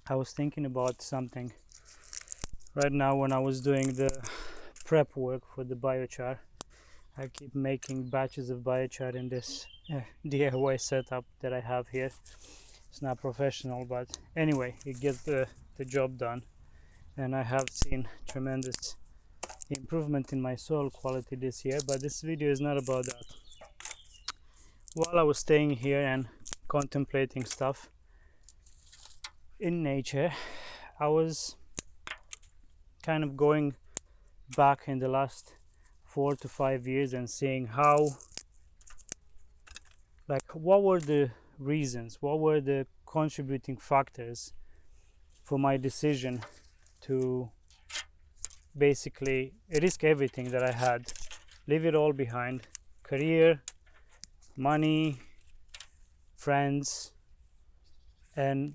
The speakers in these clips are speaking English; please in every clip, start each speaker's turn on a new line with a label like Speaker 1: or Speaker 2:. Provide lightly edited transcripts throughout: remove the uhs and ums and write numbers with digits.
Speaker 1: I was thinking about something right now when I was doing the prep work for the biochar. I keep making batches of biochar in this DIY setup that I have here. It's not professional, but anyway, it gets the job done. And I have seen tremendous improvement in my soil quality this year, but this video is not about that. While I was staying here and contemplating stuff in nature, I was kind of going back in the last 4 to 5 years and seeing how, like, what were the reasons, what were the contributing factors for my decision to basically risk everything that I had, leave it all behind, career, money, friends, and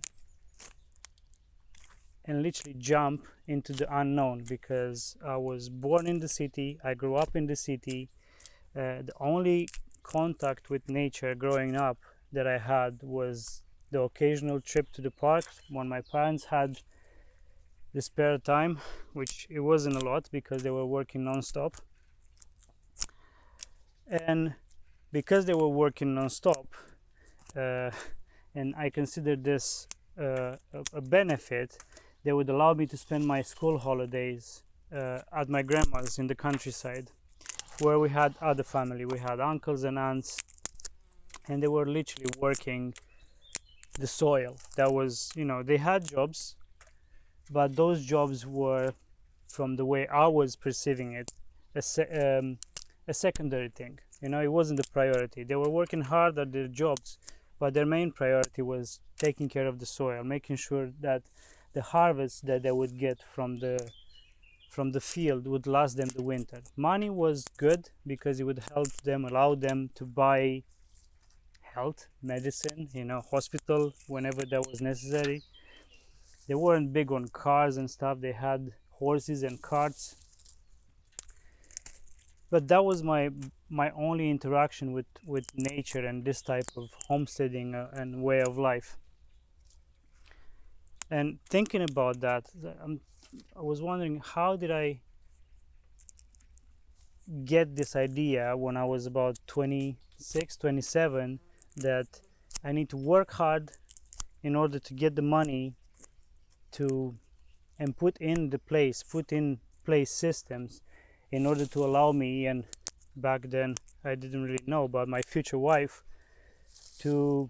Speaker 1: literally jump into the unknown, because I was born in the city, I grew up in the city. The only contact with nature growing up that I had was the occasional trip to the park when my parents had the spare time, which it wasn't a lot because they were working non-stop. And because they were working non-stop, and I considered this a benefit, they would allow me to spend my school holidays at my grandma's in the countryside, where we had other family. We had uncles and aunts, and they were literally working the soil. That was, they had jobs, but those jobs were, from the way I was perceiving it, a secondary thing. It wasn't the priority. They were working hard at their jobs, but their main priority was taking care of the soil, making sure that the harvest that they would get from the field would last them the winter. Money was good because it would help them, allow them to buy health, medicine, hospital whenever that was necessary. They weren't big on cars and stuff. They had horses and carts. But that was my only interaction with nature and this type of homesteading and way of life. And thinking about that, I was wondering, how did I get this idea when I was about 26, 27, that I need to work hard in order to get the money to and put in place systems in order to allow me, and back then I didn't really know about my future wife, to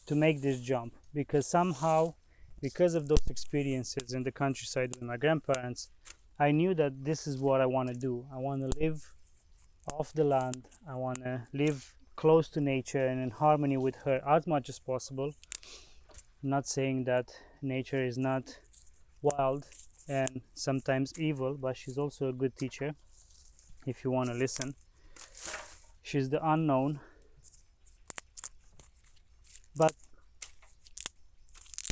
Speaker 1: make this jump, because somehow, because of those experiences in the countryside with my grandparents, I knew that this is what I want to do. I want to live off the land. I want to live close to nature and in harmony with her as much as possible. I'm not saying that nature is not wild and sometimes evil, but she's also a good teacher if you want to listen. She's the unknown. But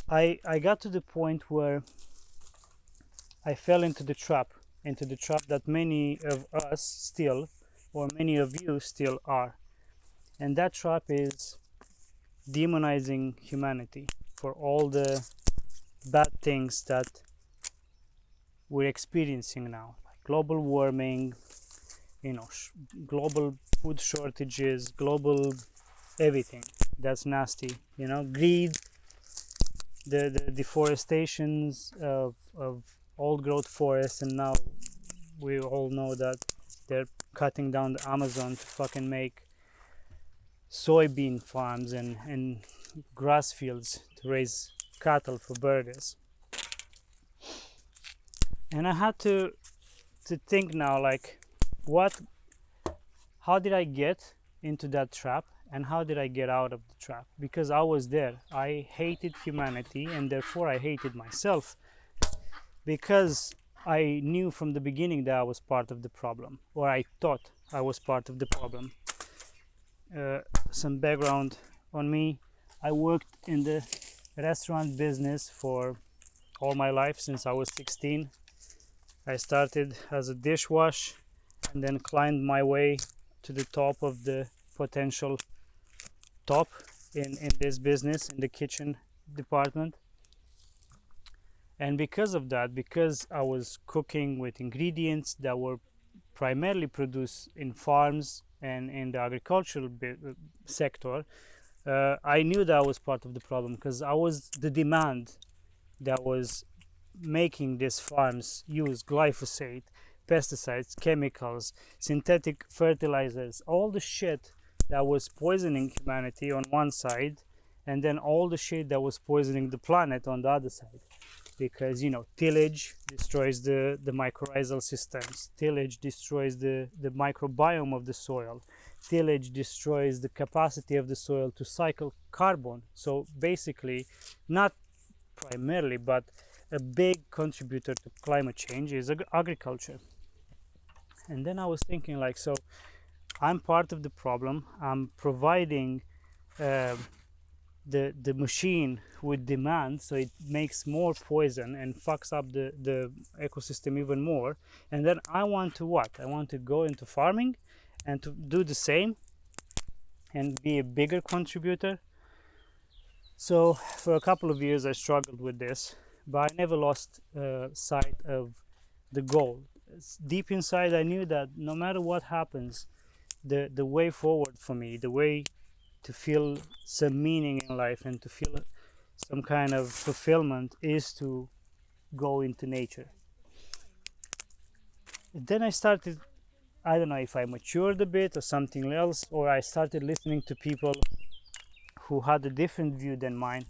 Speaker 1: I got to the point where I fell into the trap that many of us still, or many of you still are. And that trap is demonizing humanity for all the bad things that we're experiencing now, like global warming, global food shortages, global everything that's nasty, greed, the deforestations of old growth forests, and now we all know that they're cutting down the Amazon to fucking make soybean farms and grass fields to raise cattle for burgers. And I had to think now, like, how did I get into that trap, and how did I get out of the trap? Because I was there. I hated humanity, and therefore I hated myself, because I knew from the beginning that I was part of the problem, or I thought I was part of the problem. Some background on me: I worked in the restaurant business for all my life since I was 16. I started as a dishwash and then climbed my way to the top of the potential top in this business, in the kitchen department. And because of that, because I was cooking with ingredients that were primarily produced in farms and in the agricultural sector, I knew that I was part of the problem, because I was the demand that was making these farms use glyphosate, pesticides, chemicals, synthetic fertilizers, all the shit that was poisoning humanity on one side, and then all the shit that was poisoning the planet on the other side. Because, you know, tillage destroys the mycorrhizal systems, tillage destroys the microbiome of the soil, tillage destroys the capacity of the soil to cycle carbon. So basically, not primarily, but a big contributor to climate change is agriculture. And then I was thinking, like, so I'm part of the problem. I'm providing the machine with demand, so it makes more poison and fucks up the ecosystem even more. And then I want to what? I want to go into farming and to do the same and be a bigger contributor. So for a couple of years I struggled with this, but I never lost sight of the goal. Deep inside I knew that no matter what happens, the way forward for me, the way to feel some meaning in life and to feel some kind of fulfillment, is to go into nature. Then I started, I don't know if I matured a bit or something else, or I started listening to people who had a different view than mine,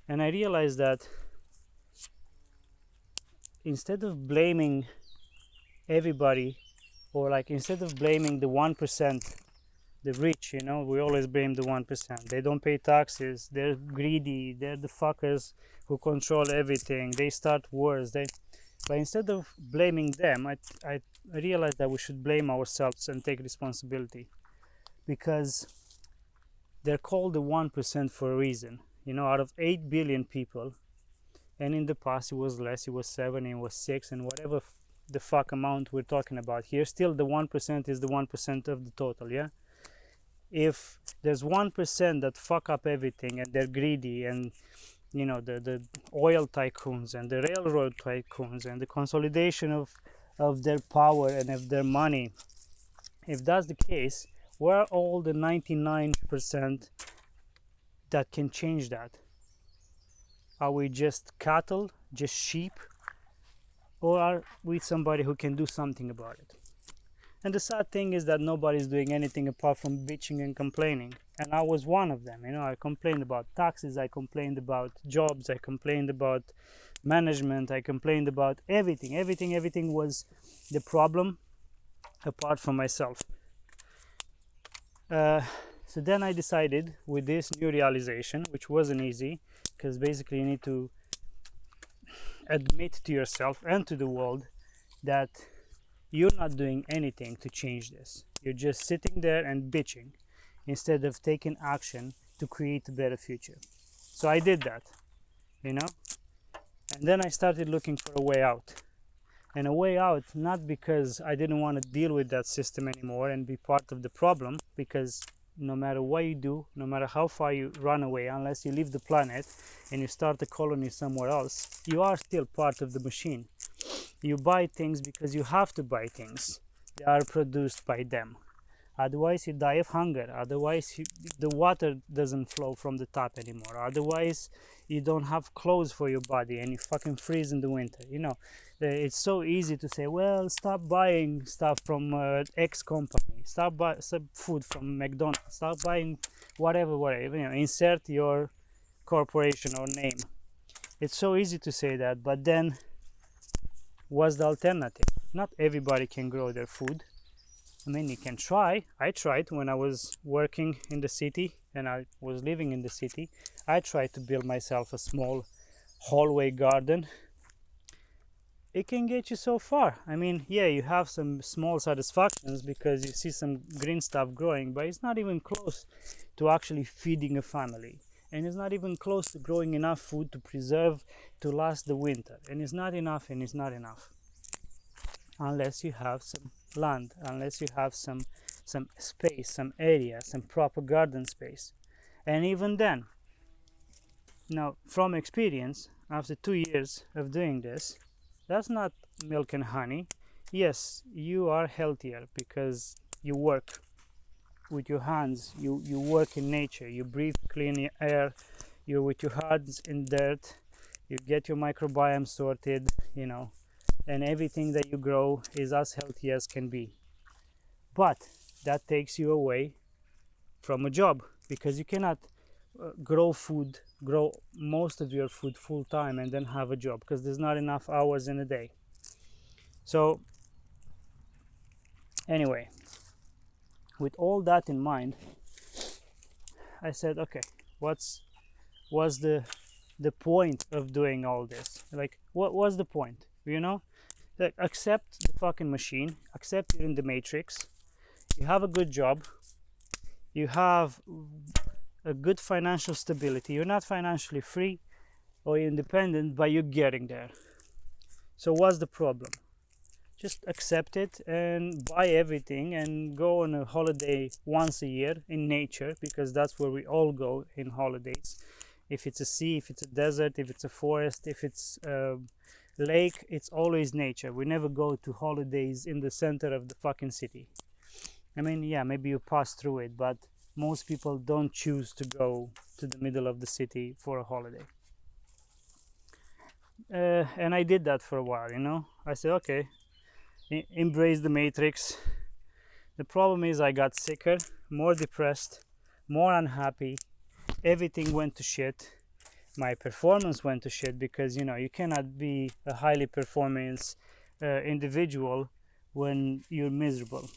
Speaker 1: and I realized that instead of blaming everybody, or like instead of blaming the 1%, the rich, you know, we always blame the 1%. They don't pay taxes, they're greedy, they're the fuckers who control everything, they start wars. But instead of blaming them, I realized that we should blame ourselves and take responsibility, because they're called the 1% for a reason. You know, out of 8 billion people, and in the past it was less, it was 7, it was 6, and whatever the fuck amount we're talking about here, still the 1% is the 1% of the total, yeah? If there's 1% that fuck up everything and they're greedy, and you know, the oil tycoons and the railroad tycoons and the consolidation of their power and of their money, if that's the case, where are all the 99% that can change that? Are we just cattle, just sheep, or are we somebody who can do something about it? And the sad thing is that nobody's doing anything apart from bitching and complaining. And I was one of them. You know, I complained about taxes, I complained about jobs, I complained about management, I complained about everything. Everything was the problem apart from myself. So then I decided, with this new realization, which wasn't easy, because basically you need to admit to yourself and to the world that you're not doing anything to change this. You're just sitting there and bitching instead of taking action to create a better future. So I did that, you know, and then I started looking for a way out. And a way out, not because I didn't want to deal with that system anymore and be part of the problem, because no matter what you do, no matter how far you run away, unless you leave the planet and you start a colony somewhere else, you are still part of the machine. You buy things because you have to buy things. They are produced by them. Otherwise you die of hunger. Otherwise the water doesn't flow from the tap anymore. Otherwise you don't have clothes for your body and you fucking freeze in the winter. You know, it's so easy to say, well, stop buying stuff from X company, stop buying food from McDonald's, stop buying whatever, you know, insert your corporation or name. It's so easy to say that, but then what's the alternative? Not everybody can grow their food. I mean, you can try. I tried when I was working in the city and I was living in the city. I tried to build myself a small hallway garden. It can get you so far. I mean, yeah, you have some small satisfactions because you see some green stuff growing, but it's not even close to actually feeding a family. And it's not even close to growing enough food to preserve, to last the winter. And it's not enough, and it's not enough. Unless you have some land, unless you have some space, some area, some proper garden space. And even then, now from experience, after 2 years of doing this, that's not milk and honey. Yes, you are healthier because you work with your hands, you work in nature, you breathe clean air, you're with your hands in dirt, you get your microbiome sorted, you know, and everything that you grow is as healthy as can be. But that takes you away from a job, because you cannot grow most of your food full time and then have a job, because there's not enough hours in a day. So anyway, with all that in mind, I said, okay, what's the point of doing all this? Like, what was the point, you know? Like, accept the fucking machine, accept you're in the matrix, you have a good job, you have a good financial stability, you're not financially free or independent, but you're getting there. So what's the problem? Just accept it and buy everything and go on a holiday once a year in nature, because that's where we all go in holidays. If it's a sea, if it's a desert, if it's a forest, if it's a lake, it's always nature. We never go to holidays in the center of the fucking city. I mean, yeah, maybe you pass through it, but most people don't choose to go to the middle of the city for a holiday. And I did that for a while, you know. I said, okay, embrace the matrix. The problem is I got sicker, more depressed, more unhappy. Everything went to shit. My performance went to shit, because, you know, you cannot be a highly performance individual when you're miserable.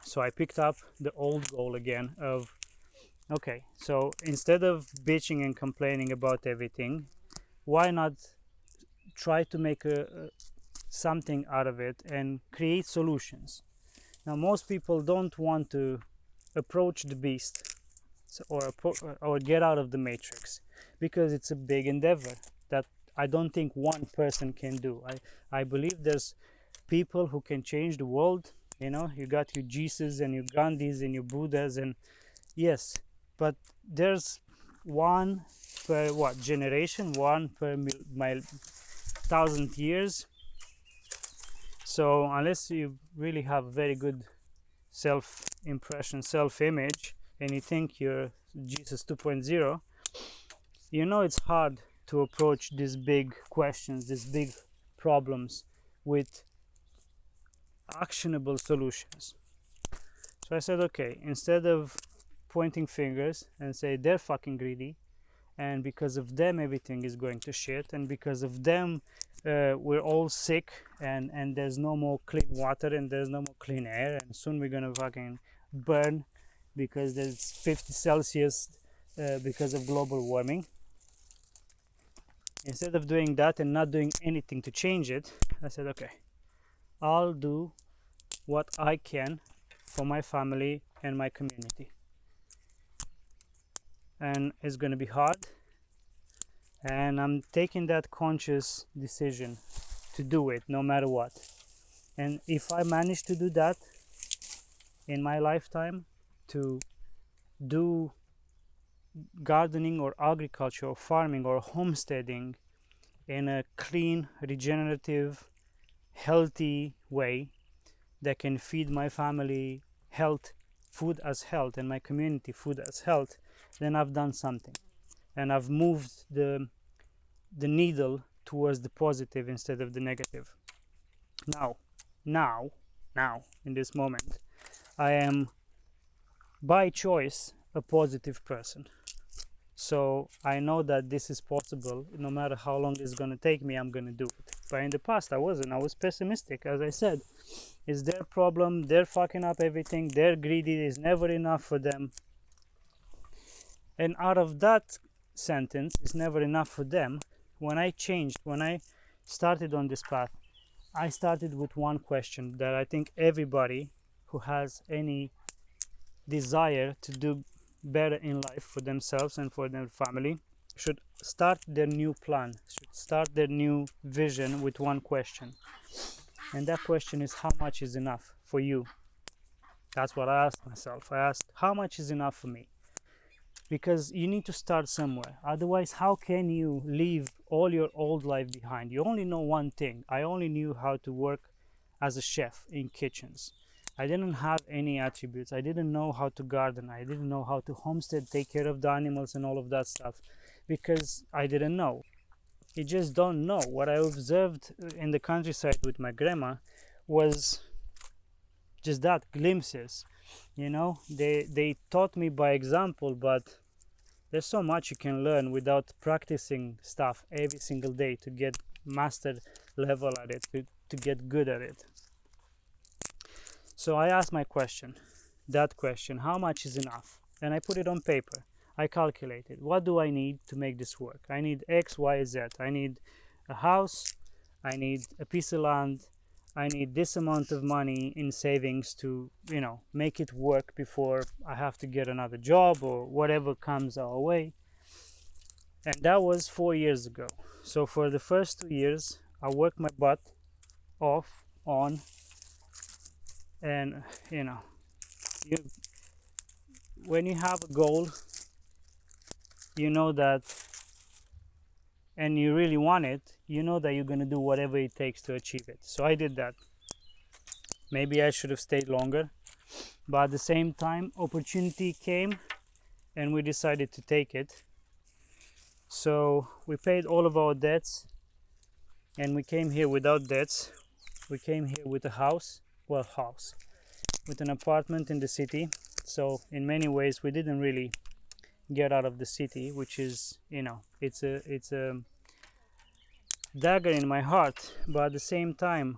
Speaker 1: So I picked up the old goal again of, okay, so instead of bitching and complaining about everything, why not try to make something out of it and create solutions? Now, most people don't want to approach the beast, or get out of the matrix, because it's a big endeavor that I don't think one person can do. I believe there's people who can change the world. You know, you got your Jesus and your Gandhis and your Buddhas, and yes, but there's one per generation, one per 1,000 years. So unless you really have very good self-impression, self-image, and you think you're Jesus 2.0, you know it's hard to approach these big questions, these big problems, with actionable solutions. So I said, okay, instead of pointing fingers and say they're fucking greedy, and because of them everything is going to shit, and because of them we're all sick, and there's no more clean water, and there's no more clean air, and soon we're gonna fucking burn because there's 50 Celsius because of global warming. Instead of doing that and not doing anything to change it, I said, okay, I'll do what I can for my family and my community. And it's going to be hard, and I'm taking that conscious decision to do it no matter what. And if I manage to do that in my lifetime, to do gardening or agriculture or farming or homesteading in a clean, regenerative, healthy way that can feed my family food as health, and my community food as health, then I've done something, and I've moved the needle towards the positive instead of the negative. Now, in this moment, I am by choice a positive person. So I know that this is possible. No matter how long it's going to take me, I'm going to do it. But in the past, I wasn't. I was pessimistic. As I said, it's their problem. They're fucking up everything. They're greedy. It's never enough for them. And out of that sentence, it's never enough for them, when I started on this path, I started with one question that I think everybody who has any desire to do better in life for themselves and for their family should start their new plan, should start their new vision with one question. And that question is, how much is enough for you? That's what I asked myself. I asked, how much is enough for me? because you need to start somewhere. Otherwise, how can you leave all your old life behind? You only know one thing. I only knew how to work as a chef in kitchens. I didn't have any attributes. I didn't know how to garden. I didn't know how to homestead, take care of the animals and all of that stuff, because I didn't know. You just don't know. What I observed in the countryside with my grandma was just that, glimpses. You know, they taught me by example, but there's so much you can learn without practicing stuff every single day to get master level at it, to get good at it. So I asked my question, that question, how much is enough? And I put it on paper. I calculated, what do I need to make this work? I need X, Y, Z. I need a house, I need a piece of land, I need this amount of money in savings to, you know, make it work before I have to get another job or whatever comes our way. And that was 4 years ago. So for the first 2 years, I worked my butt off on, and you know, when you have a goal, you know that, and you really want it, you know that you're going to do whatever it takes to achieve it. So I did that. Maybe I should have stayed longer, but at the same time, opportunity came and we decided to take it. So we paid all of our debts and we came here without debts. We came here with a house, with an apartment in the city. So in many ways we didn't really get out of the city, which is, you know, it's a dagger in my heart, but at the same time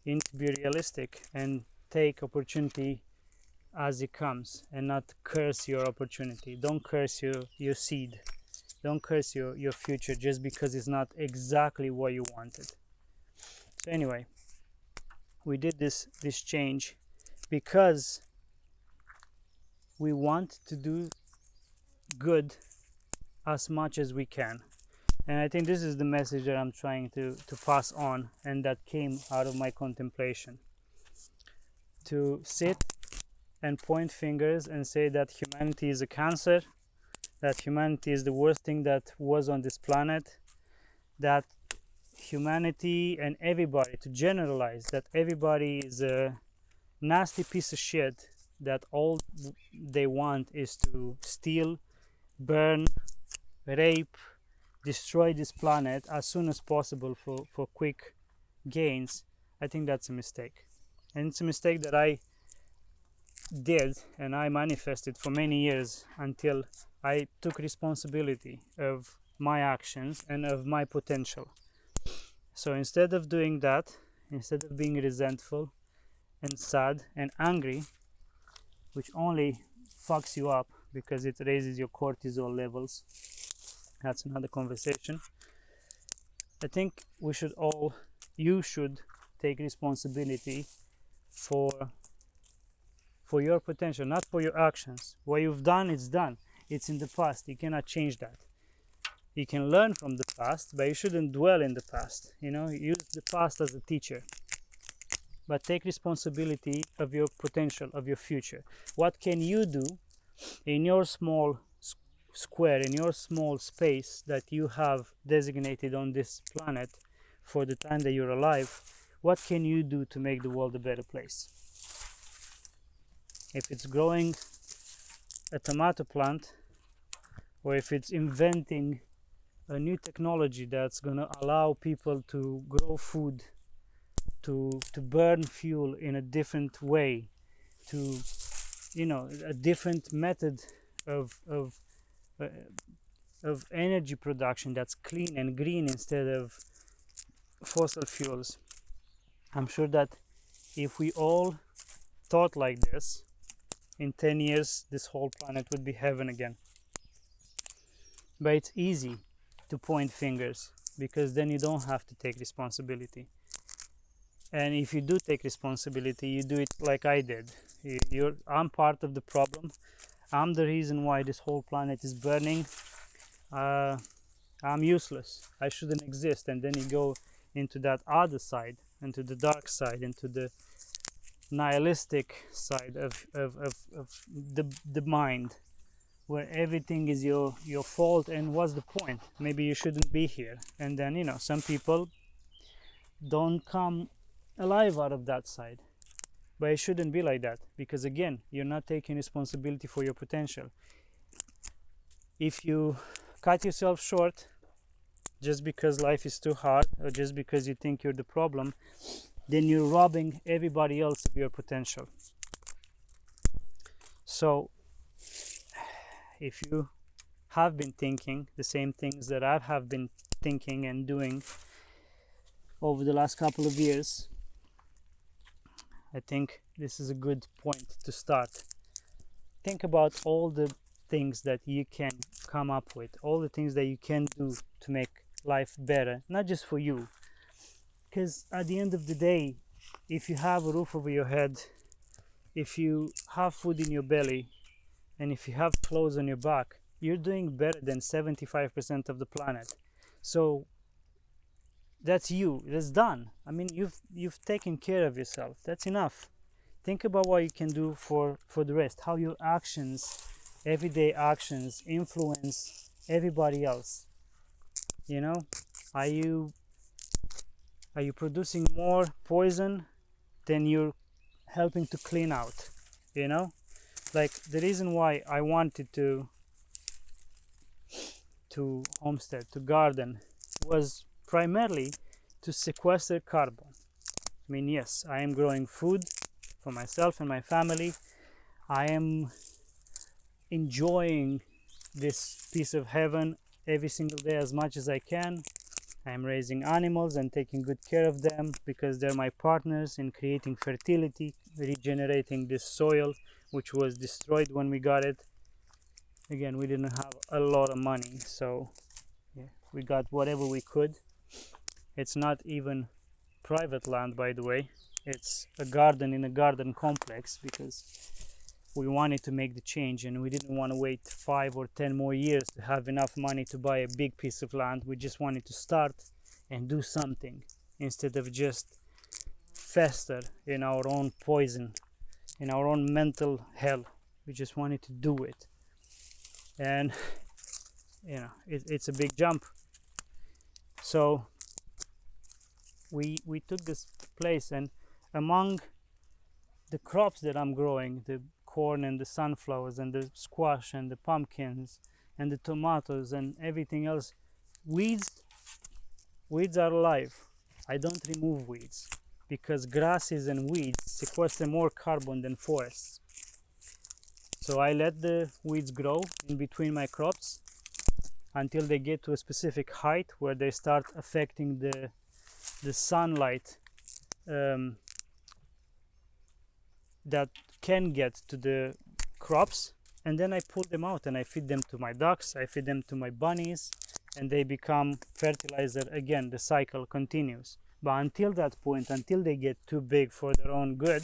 Speaker 1: you need to be realistic and take opportunity as it comes and not curse your opportunity. Don't curse your seed, don't curse your future just because it's not exactly what you wanted. So anyway, we did this change because we want to do good as much as we can. And I think this is the message that I'm trying to pass on, and that came out of my contemplation. To sit and point fingers and say that humanity is a cancer, that humanity is the worst thing that was on this planet, that humanity and everybody, to generalize that everybody is a nasty piece of shit, that all they want is to steal, burn, rape, destroy this planet as soon as possible for quick gains. I think that's a mistake. And it's a mistake that I did and I manifested for many years until I took responsibility of my actions and of my potential. So instead of doing that, instead of being resentful and sad and angry, which only fucks you up because it raises your cortisol levels, that's another conversation. I think you should take responsibility for your potential, not for your actions. What you've done, it's done. It's in the past. You cannot change that. You can learn from the past, but you shouldn't dwell in the past. You know, use the past as a teacher. But take responsibility of your potential, of your future. What can you do in your small square, in your small space that you have designated on this planet for the time that you're alive? What can you do to make the world a better place? If it's growing a tomato plant, or if it's inventing a new technology that's going to allow people to grow food, to burn fuel in a different way, to, you know, a different method of energy production that's clean and green instead of fossil fuels. I'm sure that if we all thought like this, in 10 years this whole planet would be heaven again. But it's easy to point fingers because then you don't have to take responsibility. And if you do take responsibility, you do it like I did. I'm part of the problem. I'm the reason why this whole planet is burning. I'm useless. I shouldn't exist. And then you go into that other side, into the dark side, into the nihilistic side of the mind. where everything is your fault, and what's the point? Maybe you shouldn't be here. And then, you know, some people don't come alive out of that side. But it shouldn't be like that, because again, you're not taking responsibility for your potential. If you cut yourself short just because life is too hard, or just because you think you're the problem, then you're robbing everybody else of your potential. So if you have been thinking the same things that I have been thinking and doing over the last couple of years, I think this is a good point to start. Think about all the things that you can come up with, all the things that you can do to make life better, not just for you. Because at the end of the day, if you have a roof over your head, if you have food in your belly, and if you have clothes on your back, you're doing better than 75% of the planet. So that's you, that's done. I mean, you've taken care of yourself. That's enough. Think about what you can do for the rest, how your actions, everyday actions, influence everybody else. You know, are you producing more poison than you're helping to clean out? You know, like the reason why I wanted to homestead, to garden, was primarily to sequester carbon. I mean, yes, I am growing food for myself and my family. I am enjoying this piece of heaven every single day as much as I can. I am raising animals and taking good care of them because they're my partners in creating fertility, regenerating this soil which was destroyed when we got it. Again, we didn't have a lot of money, so yeah, we got whatever we could. It's not even private land, by the way. It's a garden in a garden complex, because we wanted to make the change and we didn't want to wait 5 or 10 more years to have enough money to buy a big piece of land. We just wanted to start and do something instead of just fester in our own poison, in our own mental hell. We just wanted to do it. And you know, it's a big jump. So we took this place, and among the crops that I'm growing, the corn and the sunflowers and the squash and the pumpkins and the tomatoes and everything else, weeds are alive. I don't remove weeds, because grasses and weeds sequester more carbon than forests. So I let the weeds grow in between my crops until they get to a specific height where they start affecting the sunlight that can get to the crops, and then I pull them out and I feed them to my ducks, I feed them to my bunnies, and they become fertilizer again. The cycle continues. But until that point, until they get too big for their own good,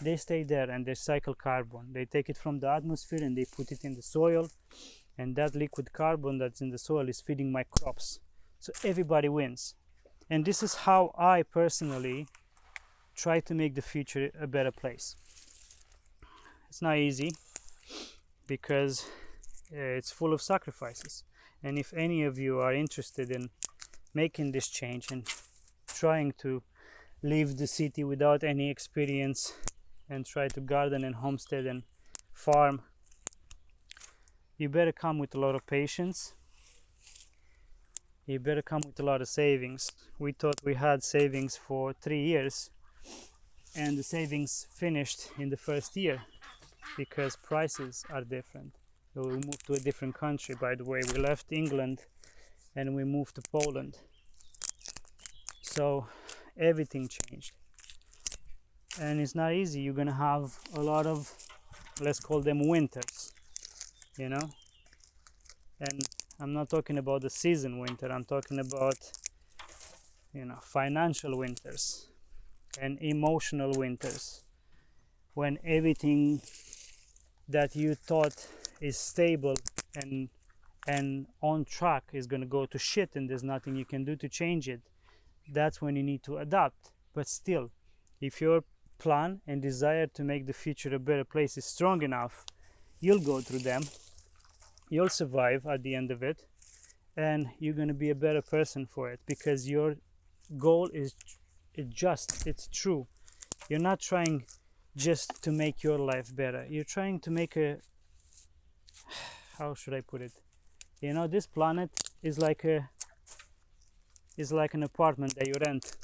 Speaker 1: they stay there and they cycle carbon. They take it from the atmosphere and they put it in the soil, and that liquid carbon that's in the soil is feeding my crops. So everybody wins. And this is how I personally try to make the future a better place. It's not easy, because it's full of sacrifices. And if any of you are interested in making this change and trying to leave the city without any experience and try to garden and homestead and farm, you better come with a lot of patience. You better come with a lot of savings. We thought we had savings for 3 years, and the savings finished in the first year because prices are different. So we moved to a different country, by the way. We left England and we moved to Poland. So everything changed. And it's not easy. You're gonna have a lot of, let's call them winters, you know? And I'm not talking about the season winter. I'm talking about, you know, financial winters and emotional winters, when everything that you thought is stable and on track is going to go to shit, and there's nothing you can do to change it. That's when you need to adapt. But still, if your plan and desire to make the future a better place is strong enough, you'll go through them. you'll survive at the end of it, and you're going to be a better person for it, because your goal is it's true. You're not trying just to make your life better. You're trying to make a, how should I put it? You know, this planet is like an apartment that you rent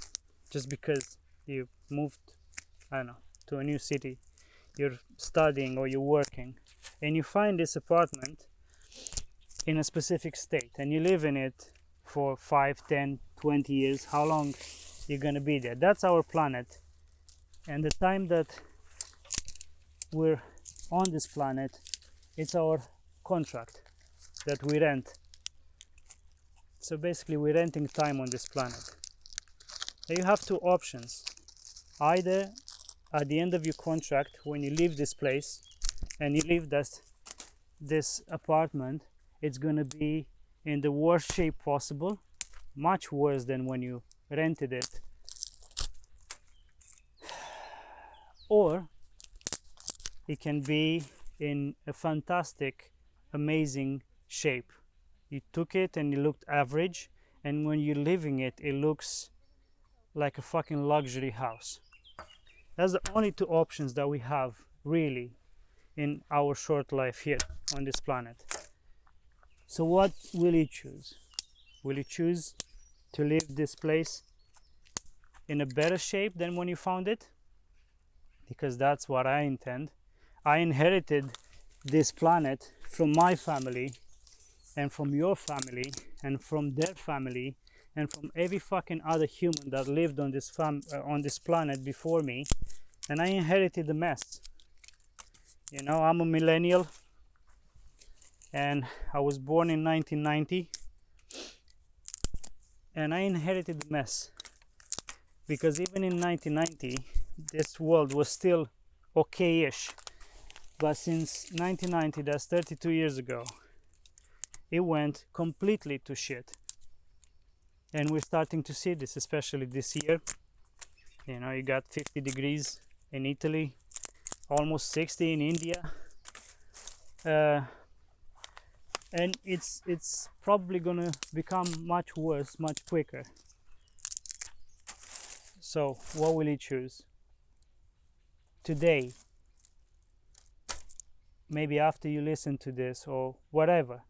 Speaker 1: just because you moved, I don't know, to a new city. You're studying or you're working, and you find this apartment in a specific state, and you live in it for 5, 10, 20 years, how long you're going to be there. That's our planet. And the time that we're on this planet, it's our contract that we rent. So basically we're renting time on this planet. Now you have two options. Either at the end of your contract, when you leave this place and you leave this apartment, it's going to be in the worst shape possible, much worse than when you rented it. Or it can be in a fantastic, amazing shape. You took it and it looked average, and when you're living it, it looks like a fucking luxury house. That's the only two options that we have, really, in our short life here on this planet. So what will you choose? Will you choose to leave this place in a better shape than when you found it? Because that's what I intend. I inherited this planet from my family, and from your family, and from their family, and from every fucking other human that lived on this planet before me, and I inherited the mess. You know, I'm a millennial, and I was born in 1990, and I inherited the mess, because even in 1990 this world was still okay-ish, but since 1990, that's 32 years ago, it went completely to shit. And we're starting to see this, especially this year. You know, you got 50 degrees in Italy, almost 60 in India, and it's probably gonna become much worse, much quicker. So what will you choose today? Maybe after you listen to this or whatever,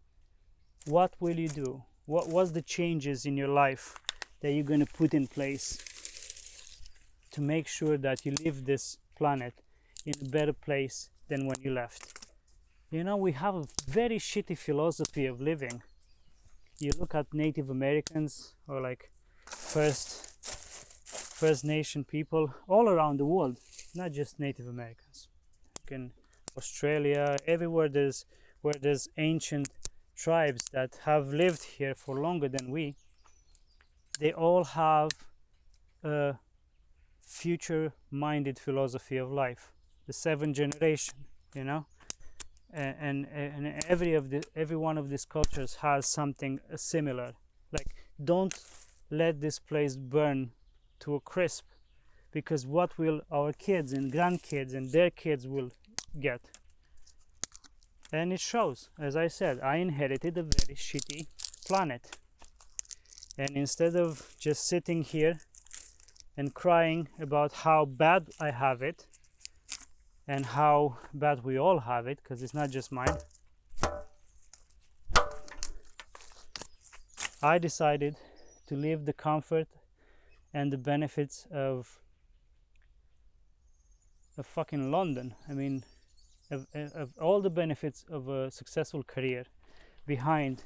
Speaker 1: what will you do? What's the changes in your life that you're going to put in place to make sure that you leave this planet in a better place than when you left? You know, we have a very shitty philosophy of living. You look at Native Americans or like First Nation people all around the world, not just Native Americans. In Australia, everywhere where there's ancient tribes that have lived here for longer than we, they all have a future-minded philosophy of life. The 7th generation, you know, and every one of these cultures has something similar. Like, don't let this place burn to a crisp, because what will our kids and grandkids and their kids will get? And it shows. As I said, I inherited a very shitty planet, and instead of just sitting here and crying about how bad I have it and how bad we all have it, because it's not just mine, I decided to live the comfort and the benefits of fucking London. I mean, of all the benefits of a successful career behind,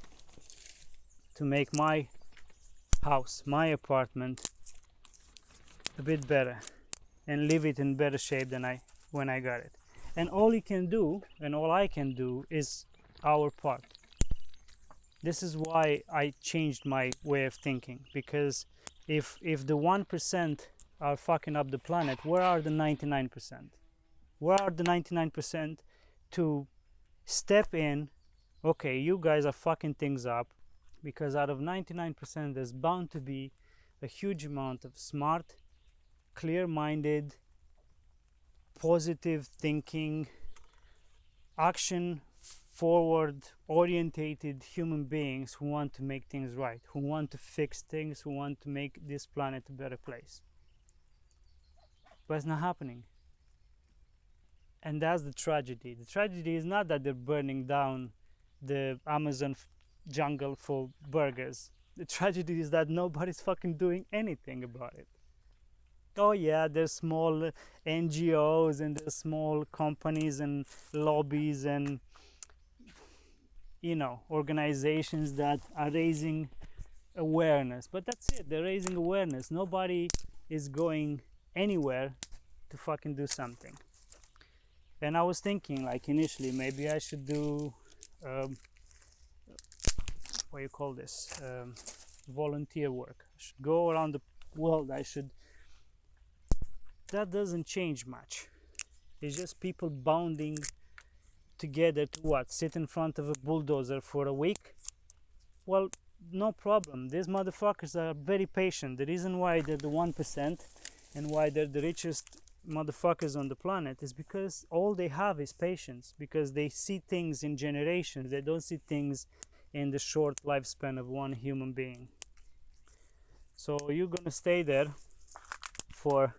Speaker 1: to make my house, my apartment, a bit better and leave it in better shape than when I got it. And all you can do, and all I can do, is our part. This is why I changed my way of thinking, because if the 1% are fucking up the planet, where are the 99%? Where are the 99% to step in? Okay, you guys are fucking things up, because out of 99% there's bound to be a huge amount of smart, clear-minded, positive thinking, action forward orientated human beings who want to make things right, who want to fix things, who want to make this planet a better place. But it's not happening. And that's the tragedy. The tragedy is not that they're burning down the Amazon jungle for burgers. The tragedy is that nobody's fucking doing anything about it. Oh yeah, there's small NGOs and there's small companies and lobbies and, you know, organizations that are raising awareness. But that's it, they're raising awareness. Nobody is going anywhere to fucking do something. And I was thinking, like, initially, maybe I should do what you call this, volunteer work. I should go around the world. That doesn't change much. It's just people bounding together to what? Sit in front of a bulldozer for a week? Well, no problem. These motherfuckers are very patient. The reason why they're the 1% and why they're the richest motherfuckers on the planet is because all they have is patience, because they see things in generations. They don't see things in the short lifespan of one human being. So you're gonna stay there for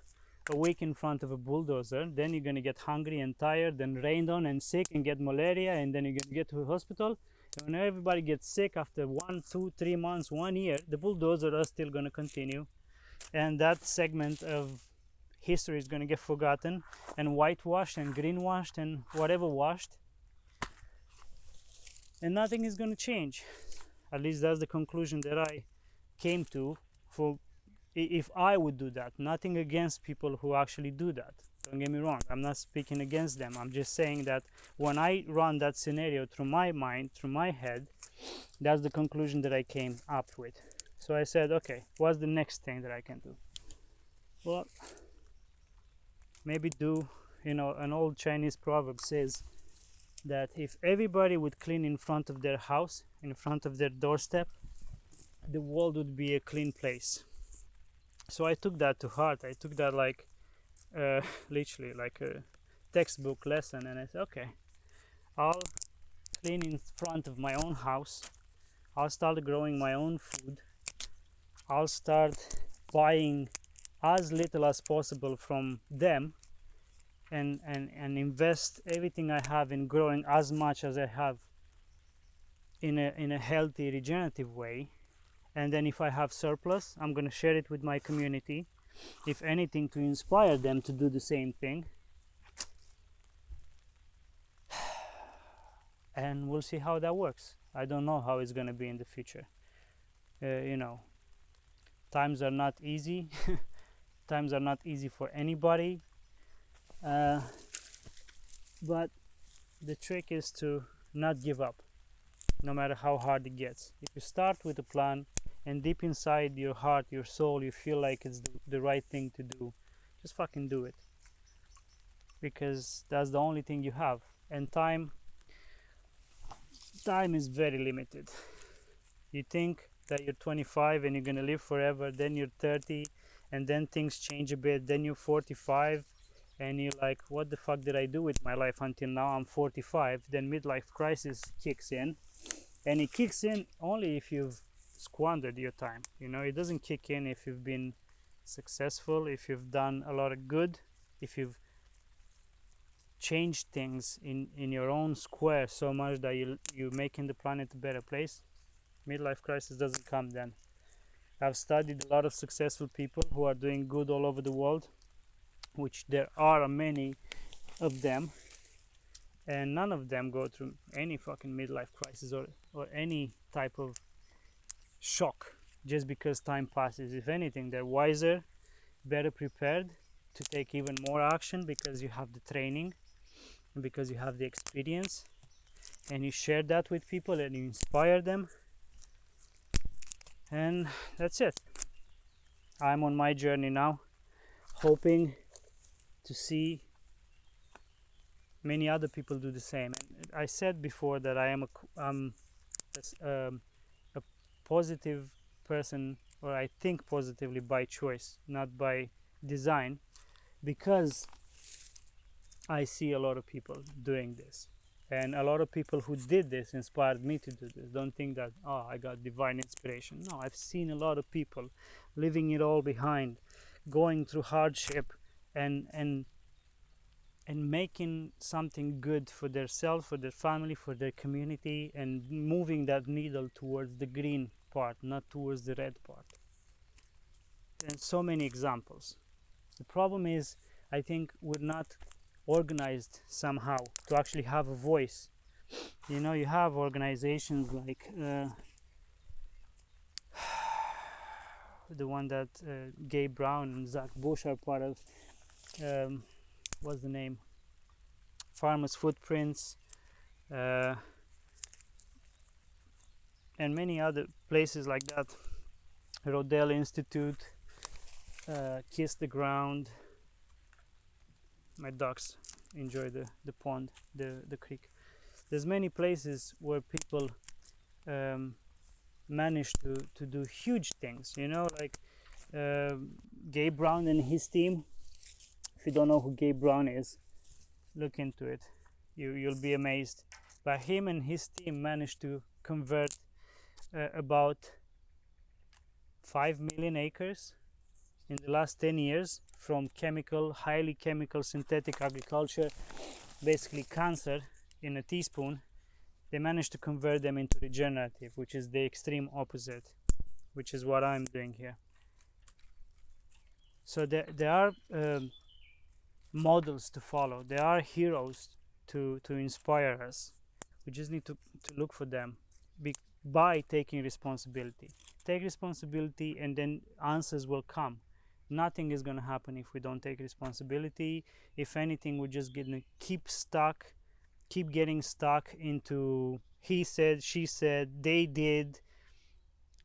Speaker 1: a week in front of a bulldozer, then you're gonna get hungry and tired and rained on and sick and get malaria, and then you're gonna get to a hospital. And when everybody gets sick after 1, 2, 3 months, 1 year, the bulldozer are still gonna continue, and that segment of history is going to get forgotten and whitewashed and greenwashed and whatever washed, and nothing is going to change. At least that's the conclusion that I came to. For if I would do that, nothing against people who actually do that, don't get me wrong, I'm not speaking against them. I'm just saying that when I run that scenario through my mind, through my head, that's the conclusion that I came up with. So I said, okay, what's the next thing that I can do? Well, maybe do, you know, an old Chinese proverb says that if everybody would clean in front of their house, in front of their doorstep, the world would be a clean place. So I took that to heart. I took that like literally like a textbook lesson, and I said, okay, I'll clean in front of my own house. I'll start growing my own food. I'll start buying as little as possible from them, and invest everything I have in growing as much as I have in a healthy, regenerative way. And then if I have surplus, I'm going to share it with my community, if anything, to inspire them to do the same thing. And we'll see how that works. I don't know how it's going to be in the future. You know, times are not easy. Times are not easy for anybody, but the trick is to not give up, no matter how hard it gets. If you start with a plan and deep inside your heart, your soul, you feel like it's the right thing to do, just fucking do it, because that's the only thing you have. And time is very limited. You think that you're 25 and you're gonna live forever, then you're 30, and then things change a bit, then you're 45 and you're like, what the fuck did I do with my life until now? I'm 45. Then midlife crisis kicks in, and it kicks in only if you've squandered your time. You know, it doesn't kick in if you've been successful, if you've done a lot of good, if you've changed things in your own square so much that you're making the planet a better place. Midlife crisis doesn't come then. I've studied a lot of successful people who are doing good all over the world, which there are many of them, and none of them go through any fucking midlife crisis or any type of shock just because time passes. If anything, they're wiser, better prepared to take even more action, because you have the training and because you have the experience, and you share that with people and you inspire them. And that's it. I'm on my journey now, hoping to see many other people do the same. And I said before that I am a positive person, or I think positively by choice, not by design, because I see a lot of people doing this. And a lot of people who did this inspired me to do this. Don't think that, oh, I got divine inspiration. No, I've seen a lot of people leaving it all behind, going through hardship, and making something good for themselves, for their family, for their community, and moving that needle towards the green part, not towards the red part. And so many examples. The problem is, I think we're not organized somehow to actually have a voice. You know, you have organizations like the one that Gabe Brown and Zach Bush are part of. What's the name? Farmers Footprints, and many other places like that. Rodell Institute, Kiss the Ground. My ducks enjoy the pond, the creek. There's many places where people manage to do huge things, you know, like Gabe Brown and his team. If you don't know who Gabe Brown is, look into it. You'll be amazed. But him and his team managed to convert about 5 million acres in the last 10 years from highly chemical synthetic agriculture, basically cancer in a teaspoon. They managed to convert them into regenerative, which is the extreme opposite, which is what I'm doing here. So there are models to follow. There are heroes to inspire us. We just need to look for them by taking responsibility. Take responsibility, and then answers will come. Nothing is going to happen if we don't take responsibility. If anything, we're just going to keep getting stuck into he said, she said, they did,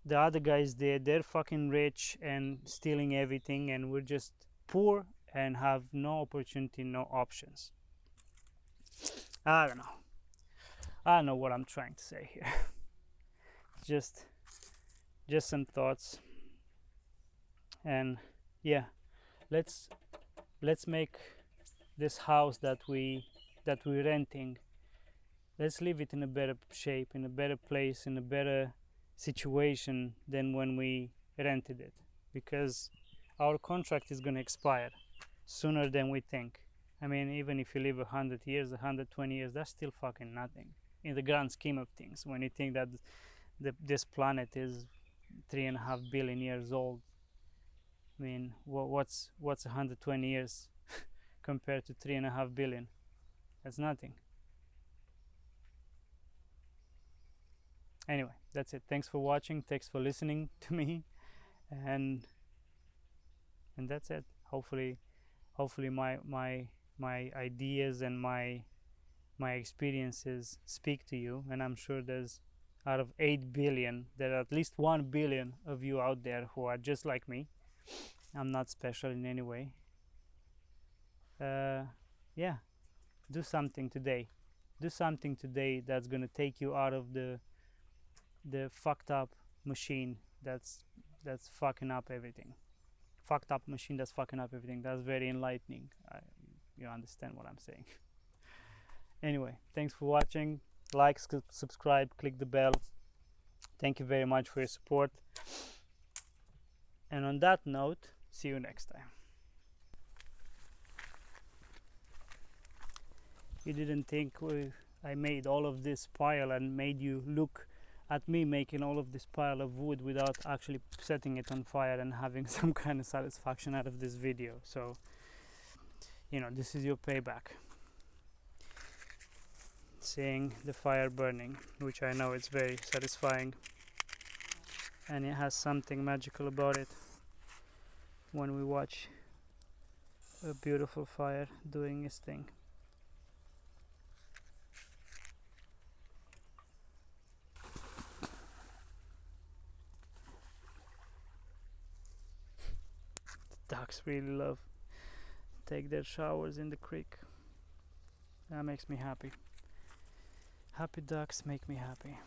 Speaker 1: the other guys did, they're fucking rich and stealing everything, and we're just poor and have no opportunity, no options. I don't know what I'm trying to say here. just some thoughts. And yeah, let's make this house that we're renting, let's leave it in a better shape, in a better place, in a better situation than when we rented it, because our contract is going to expire sooner than we think. I mean, even if you live 100 years, 120 years, that's still fucking nothing in the grand scheme of things. When you think that this planet is 3.5 billion years old, I mean, what's 120 years compared to 3.5 billion? That's nothing. Anyway, that's it. Thanks for watching. Thanks for listening to me, and that's it. Hopefully my ideas and my experiences speak to you, and I'm sure there's, out of 8 billion, there are at least 1 billion of you out there who are just like me. I'm not special in any way. Yeah, do something today. Do something today that's gonna take you out of the fucked up machine that's fucking up everything. Fucked up machine that's fucking up everything. That's very enlightening. You understand what I'm saying. Anyway, thanks for watching. Like, subscribe, click the bell. Thank you very much for your support. And on that note, see you next time. You didn't think I made all of this pile and made you look at me making all of this pile of wood without actually setting it on fire and having some kind of satisfaction out of this video. So, you know, this is your payback. Seeing the fire burning, which I know it's very satisfying, and it has something magical about it when we watch a beautiful fire doing its thing. Ducks really love take their showers in the creek. That makes me happy. Happy ducks make me happy.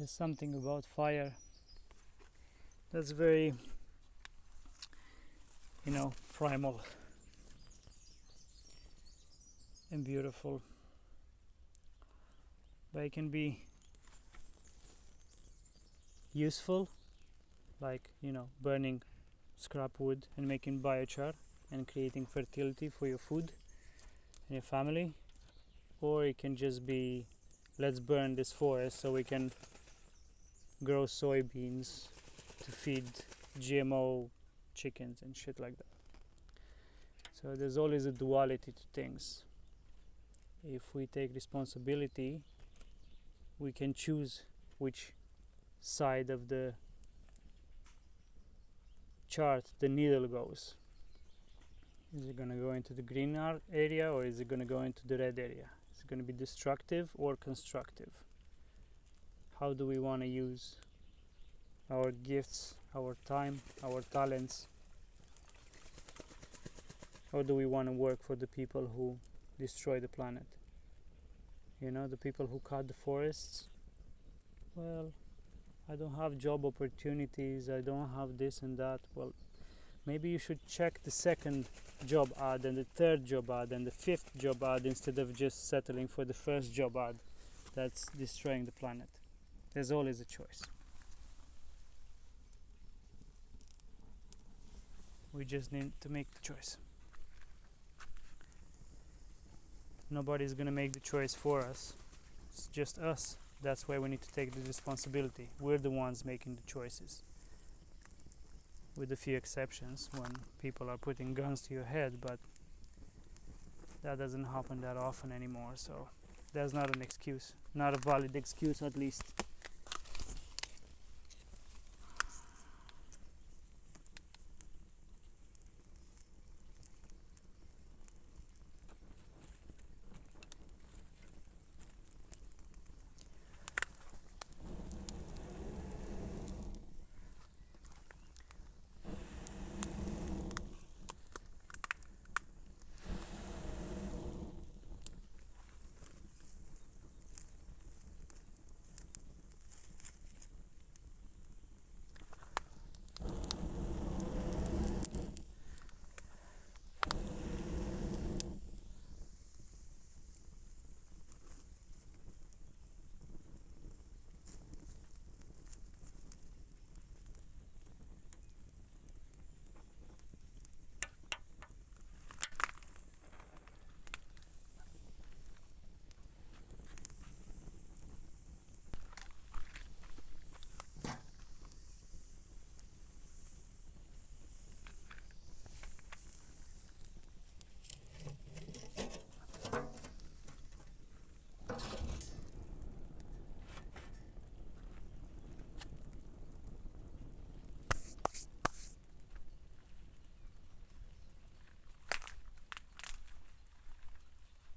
Speaker 1: There's something about fire that's very, you know, primal and beautiful, but it can be useful, like, you know, burning scrap wood and making biochar and creating fertility for your food and your family. Or it can just be, let's burn this forest so we can grow soybeans to feed GMO chickens and shit like that. So there's always a duality to things. If we take responsibility, we can choose which side of the chart the needle goes. Is it going to go into the green area, or is it going to go into the red area? Is it going to be destructive or constructive? How do we want to use our gifts, our time, our talents? Or do we want to work for the people who destroy the planet? You know, the people who cut the forests. Well, I don't have job opportunities, I don't have this and that. Well, maybe you should check the second job ad and the third job ad and the fifth job ad instead of just settling for the first job ad that's destroying the planet. There's always a choice. We just need to make the choice. Nobody's gonna make the choice for us. It's just us. That's why we need to take the responsibility. We're the ones making the choices. With a few exceptions, when people are putting guns to your head, but that doesn't happen that often anymore, so that's not an excuse. Not a valid excuse, at least.